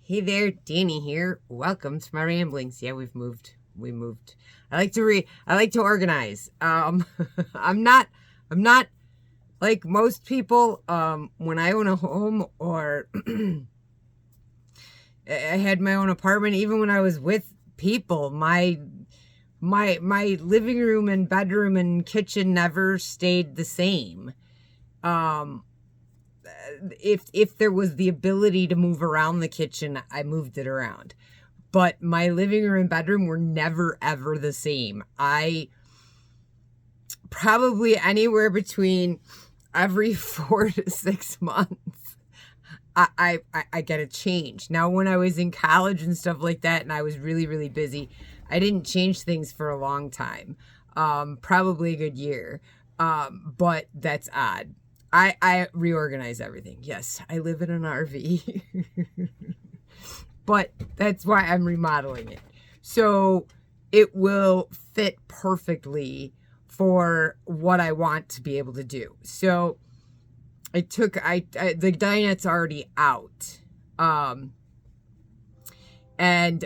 Hey there, Danny here. Welcome to my ramblings. Yeah, we've moved. We moved. I like to organize. I'm not like most people. When I own a home or I had my own apartment, even when I was with people, my living room and bedroom and kitchen never stayed the same. Um if there was the ability to move around the kitchen, I moved it around. But my living room and bedroom were never ever the same. I probably anywhere between every 4 to 6 months I get a change. Now when I was in college and stuff like that and I was really, really busy, I didn't change things for a long time. Probably a good year. But that's odd. I reorganize everything. Yes, I live in an RV. But that's why I'm remodeling it. So it will fit perfectly for what I want to be able to do. So the dinette's already out. And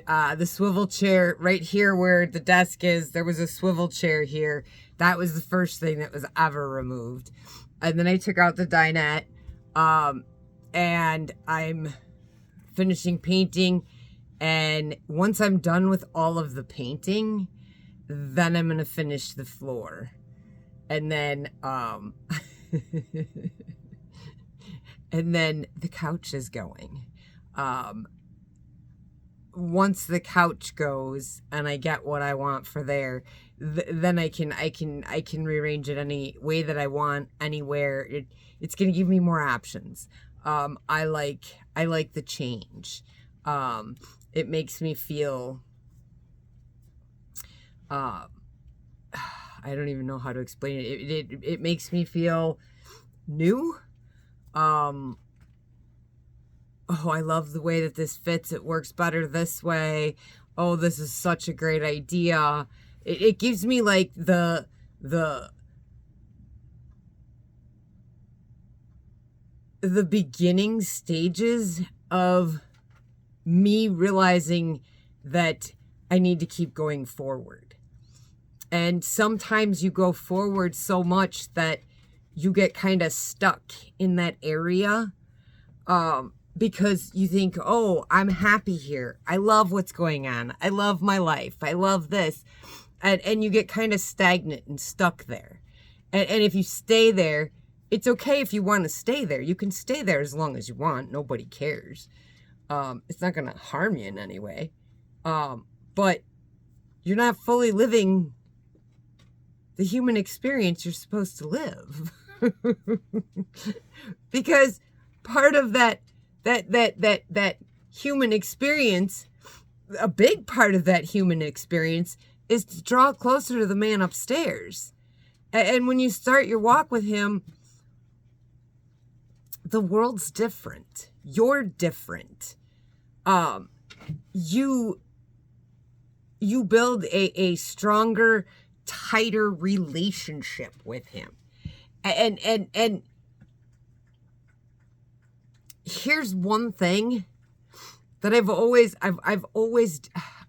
the swivel chair right here where the desk is, there was a swivel chair here. That was the first thing that was ever removed. And then I took out the dinette. And I'm finishing painting. And once I'm done with all of the painting, then I'm going to finish the floor. And then, and then the couch is going. Once the couch goes and I get what I want for there, then I can rearrange it any way that I want, anywhere. It's going to give me more options. I like the change. It makes me feel, I don't even know how to explain it. It makes me feel new. Oh, I love the way that this fits. It works better this way. Oh, this is such a great idea. It gives me like the beginning stages of me realizing that I need to keep going forward. And sometimes you go forward so much that you get kind of stuck in that area. Because you think, oh, I'm happy here. I love what's going on. I love my life. I love this. And you get kind of stagnant and stuck there. And if you stay there, it's okay if you want to stay there. You can stay there as long as you want. Nobody cares. It's not going to harm you in any way. But you're not fully living the human experience you're supposed to live. Because part of that human experience, a big part of that human experience is to draw closer to the man upstairs. And when you start your walk with him, the world's different. You're different. You build a stronger, tighter relationship with him. And here's one thing that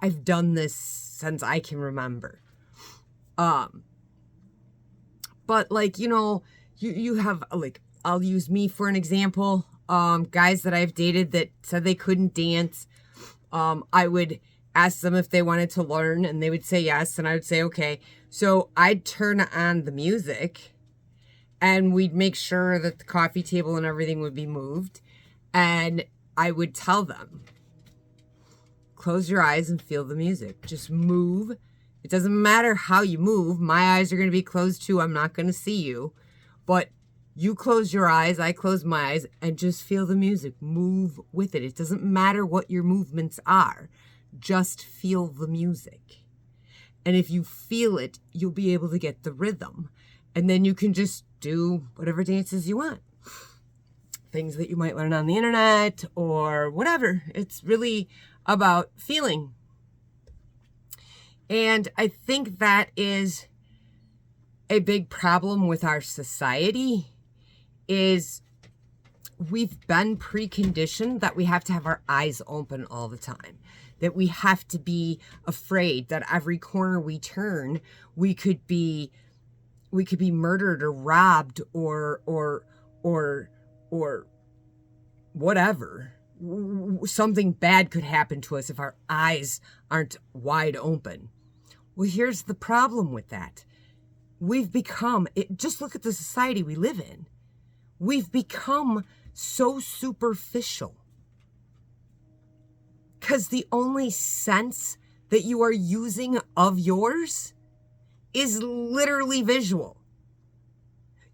I've done this since I can remember. But like, you have like, I'll use me for an example. Guys that I've dated that said they couldn't dance. I would ask them if they wanted to learn and they would say yes. And I would say, okay. So I'd turn on the music and we'd make sure that the coffee table and everything would be moved. And I would tell them, close your eyes and feel the music. Just move. It doesn't matter how you move. My eyes are going to be closed too. I'm not going to see you. But you close your eyes, I close my eyes, and just feel the music. Move with it. It doesn't matter what your movements are. Just feel the music. And if you feel it, you'll be able to get the rhythm. And then you can just do whatever dances you want. Things that you might learn on the internet or whatever. It's really about feeling. And I think that is a big problem with our society, is we've been preconditioned that we have to have our eyes open all the time, that we have to be afraid that every corner we turn, we could be murdered or robbed or whatever. Something bad could happen to us if our eyes aren't wide open. Well, here's the problem with that. We've become, just look at the society we live in. We've become so superficial. Because the only sense that you are using of yours is literally visual.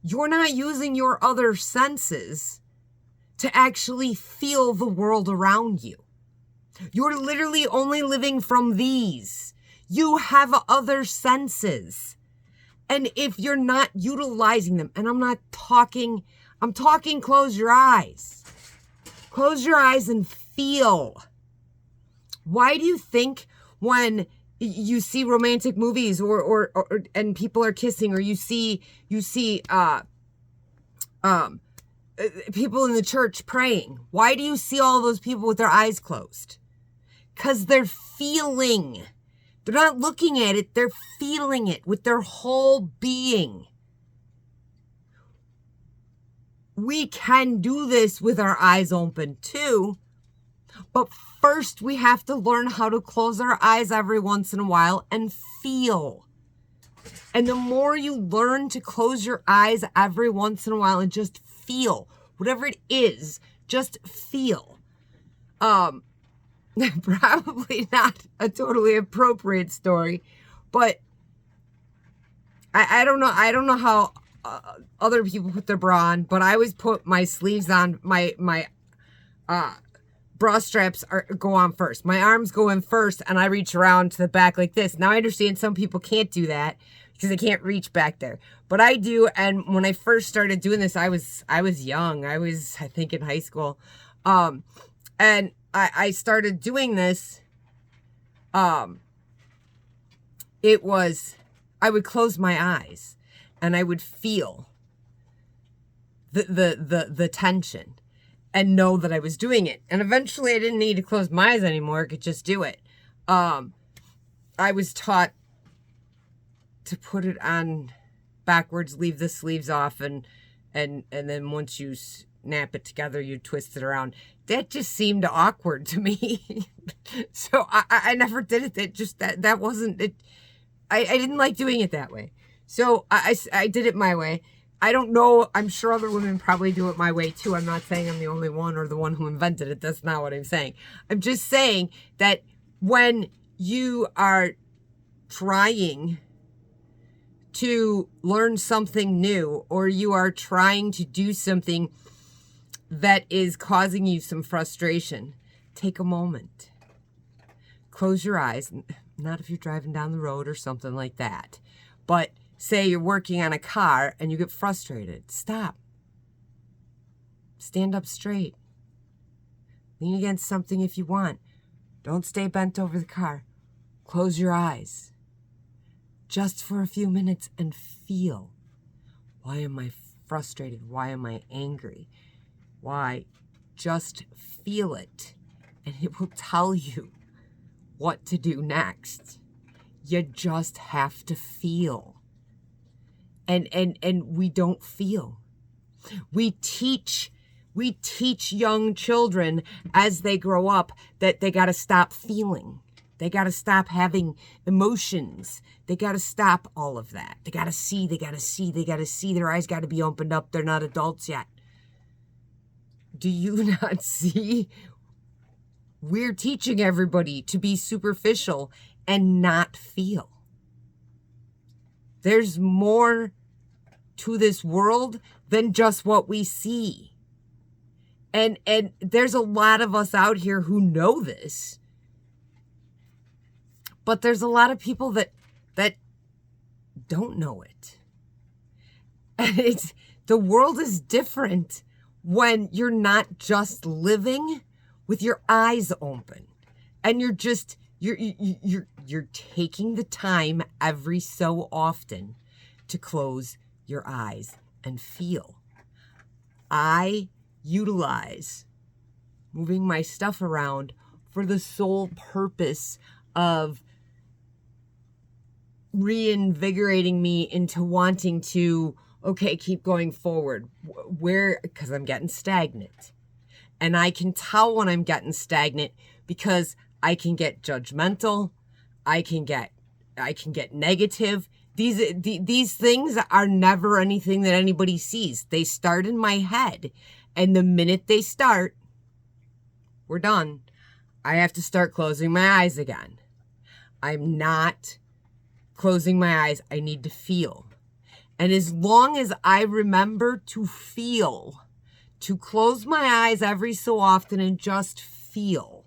You're not using your other senses to actually feel the world around you. You're literally only living from these. You have other senses. And if you're not utilizing them, and I'm talking close your eyes. Close your eyes and feel. Why do you think when you see romantic movies or and people are kissing, or you see people in the church praying, why do you see all those people with their eyes closed? Because they're feeling. They're not looking at it, they're feeling it with their whole being. We can do this with our eyes open too, but first we have to learn how to close our eyes every once in a while and feel. And the more you learn to close your eyes every once in a while and just feel, whatever it is, just feel. Probably not a totally appropriate story, but I don't know. I don't know how other people put their bra on, but I always put my sleeves on. My bra straps go on first. My arms go in first, and I reach around to the back like this. Now I understand some people can't do that because they can't reach back there, but I do. And when I first started doing this, I was young. I think in high school, and I started doing this. I would close my eyes and I would feel the tension and know that I was doing it. And eventually I didn't need to close my eyes anymore. I could just do it. I was taught to put it on backwards, leave the sleeves off, and then once you snap it together, you twist it around. That just seemed awkward to me. So I never did it. That wasn't it. I didn't like doing it that way. So I did it my way. I don't know. I'm sure other women probably do it my way too. I'm not saying I'm the only one or the one who invented it. That's not what I'm saying. I'm just saying that when you are trying to learn something new, or you are trying to do something that is causing you some frustration, take a moment. Close your eyes. Not if you're driving down the road or something like that. But say you're working on a car and you get frustrated. Stop. Stand up straight. Lean against something if you want. Don't stay bent over the car. Close your eyes. Just for a few minutes and feel. Why am I frustrated? Why am I angry? Why? Just feel it, and it will tell you what to do next. You just have to feel. And we don't feel. We teach young children as they grow up that they got to stop feeling. They got to stop having emotions. They got to stop all of that. They got to see. Their eyes got to be opened up. They're not adults yet. Do you not see? We're teaching everybody to be superficial and not feel. There's more to this world than just what we see. And there's a lot of us out here who know this. But there's a lot of people that don't know it. And the world is different when you're not just living with your eyes open, and you're taking the time every so often to close your eyes and feel. I utilize moving my stuff around for the sole purpose of reinvigorating me into wanting to, okay, keep going forward. Because I'm getting stagnant. And I can tell when I'm getting stagnant because I can get judgmental. I can get negative. These things are never anything that anybody sees. They start in my head. And the minute they start, we're done. I have to start closing my eyes again. I'm not closing my eyes. I need to feel. And as long as I remember to feel, to close my eyes every so often and just feel,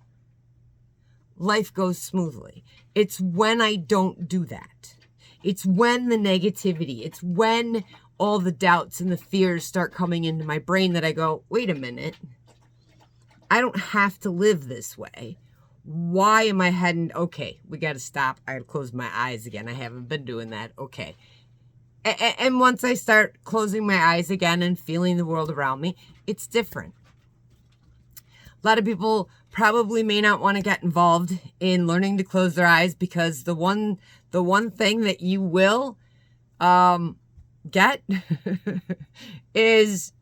life goes smoothly. It's when I don't do that. It's when the negativity, it's when all the doubts and the fears start coming into my brain that I go, wait a minute. I don't have to live this way. Why am I heading? Okay, we got to stop. I got to close my eyes again. I haven't been doing that. Okay. And once I start closing my eyes again and feeling the world around me, it's different. A lot of people probably may not want to get involved in learning to close their eyes because the one thing that you will get is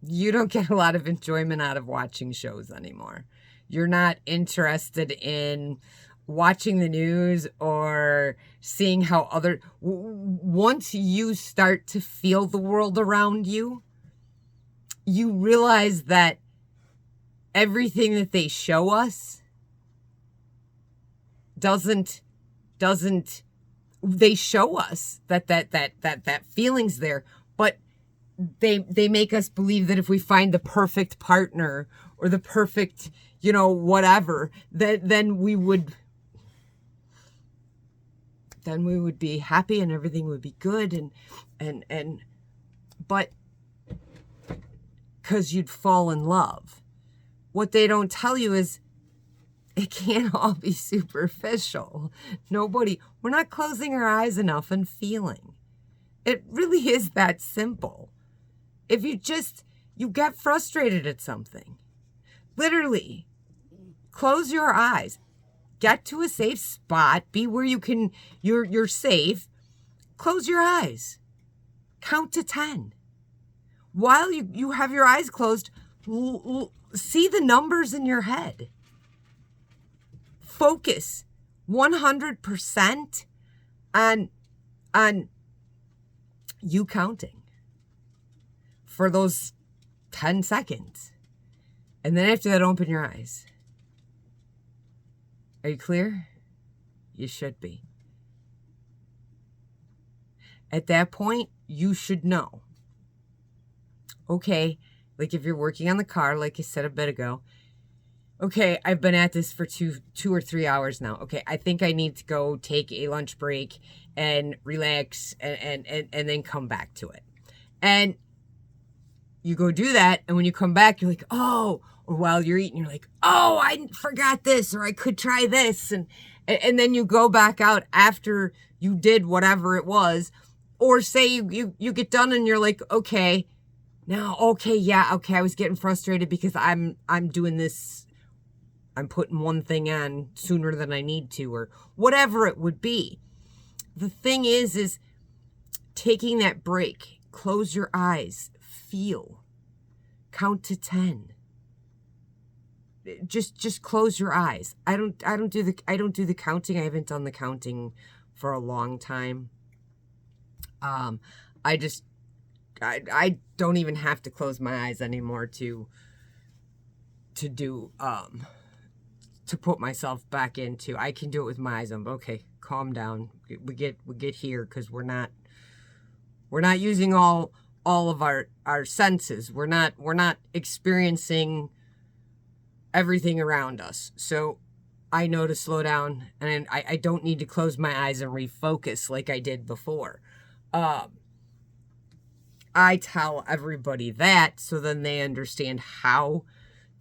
you don't get a lot of enjoyment out of watching shows anymore. You're not interested in watching the news or seeing how once you start to feel the world around you, you realize that everything that they show us doesn't they show us that feeling's there, but they make us believe that if we find the perfect partner or the perfect, whatever, then we would be happy and everything would be good but because you'd fall in love. What they don't tell you is it can't all be superficial. We're not closing our eyes enough and feeling. It really is that simple. If you get frustrated at something, literally close your eyes, get to a safe spot, be where you're safe, close your eyes, count to 10. While you have your eyes closed, see the numbers in your head. Focus 100% on you counting for those 10 seconds. And then after that, open your eyes. Are you clear? You should be. At that point, you should know. Okay, like if you're working on the car, like I said a bit ago, okay, I've been at this for two or 3 hours now. Okay, I think I need to go take a lunch break and relax and then come back to it. And you go do that, and when you come back, you're like, oh, or while you're eating, you're like, oh, I forgot this, or I could try this. And then you go back out after you did whatever it was, or say you get done and you're like, okay, now, I was getting frustrated because I'm doing this. I'm putting one thing on sooner than I need to, or whatever it would be. The thing is taking that break, close your eyes, feel, count to 10. Just close your eyes. I don't do the counting. I haven't done the counting for a long time. I don't even have to close my eyes anymore to put myself back into. I can do it with my eyes open. Okay, calm down. We get here because we're not using all of our senses. We're not experiencing everything around us. So I know to slow down, and I don't need to close my eyes and refocus like I did before. I tell everybody that so then they understand how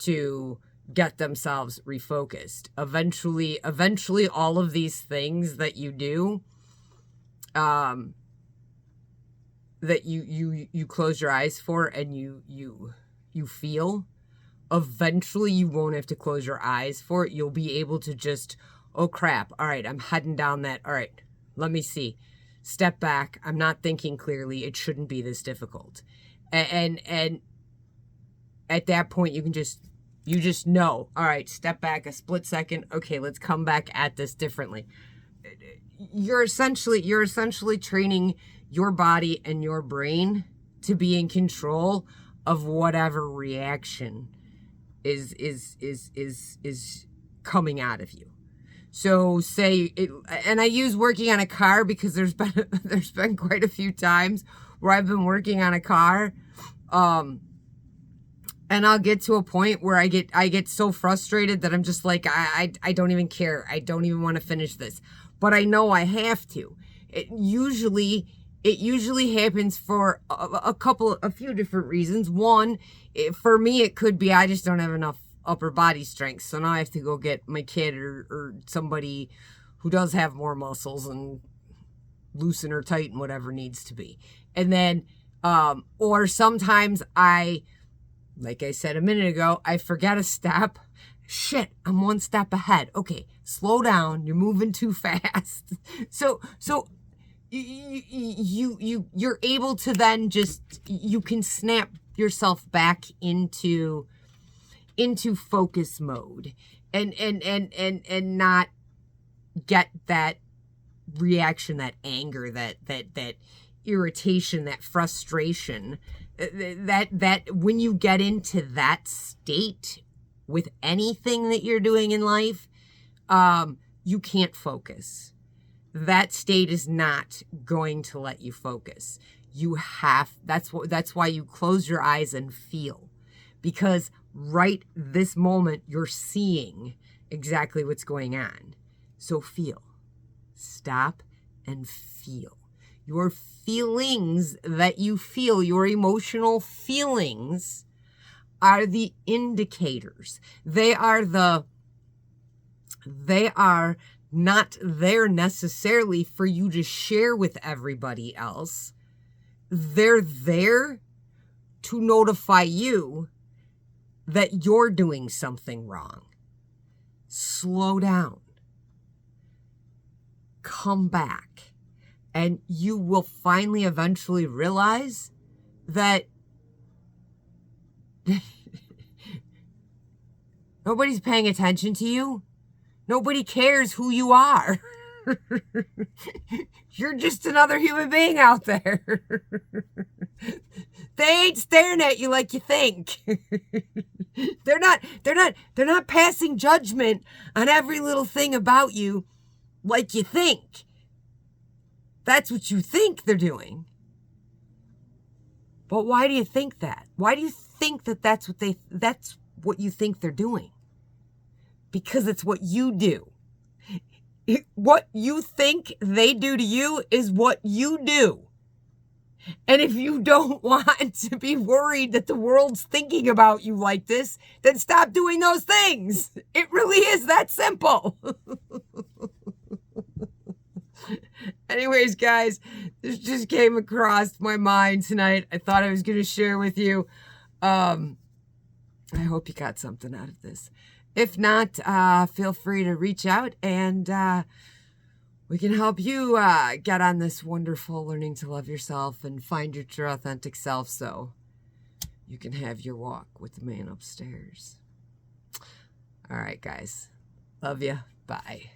to get themselves refocused. Eventually all of these things that you do, that you close your eyes for and you you feel, eventually you won't have to close your eyes for it. You'll be able to just, oh crap, all right, I'm heading down that, all right, let me see. Step back. I'm not thinking clearly. It shouldn't be this difficult. And at that point, you just know, all right, step back a split second. Okay, let's come back at this differently. You're essentially training your body and your brain to be in control of whatever reaction is coming out of you. So say it, and I use working on a car because there's been quite a few times where I've been working on a car, and I'll get to a point where I get so frustrated that I'm just like, I don't even care. I don't even want to finish this, but I know I have to. It usually happens for a few different reasons. One, for me, it could be I just don't have enough upper body strength, so now I have to go get my kid or somebody who does have more muscles and loosen or tighten whatever needs to be. And then or sometimes like I said a minute ago, I forget a step. Shit, I'm one step ahead. Okay, slow down, you're moving too fast. So you're able to then you can snap yourself back into focus mode and not get that reaction, that anger, that irritation, that frustration, that when you get into that state with anything that you're doing in life, you can't focus. That state is not going to let you focus. That's why you close your eyes and feel, because right this moment you're seeing exactly what's going on. So feel. Stop and feel. Your feelings that you feel, your emotional feelings, are the indicators. They are not there necessarily for you to share with everybody else. They're there to notify you that you're doing something wrong. Slow down. Come back. And you will finally eventually realize that nobody's paying attention to you. Nobody cares who you are. You're just another human being out there. They ain't staring at you like you think. They're not passing judgment on every little thing about you like you think. That's what you think they're doing. But why do you think that? Why do you think that that's what you think they're doing? Because it's what you do. What you think they do to you is what you do. And if you don't want to be worried that the world's thinking about you like this, then stop doing those things. It really is that simple. Anyways, guys, this just came across my mind tonight. I thought I was going to share with you. I hope you got something out of this. If not, feel free to reach out and we can help you get on this wonderful learning to love yourself and find your true authentic self so you can have your walk with the man upstairs. All right, guys. Love you. Bye.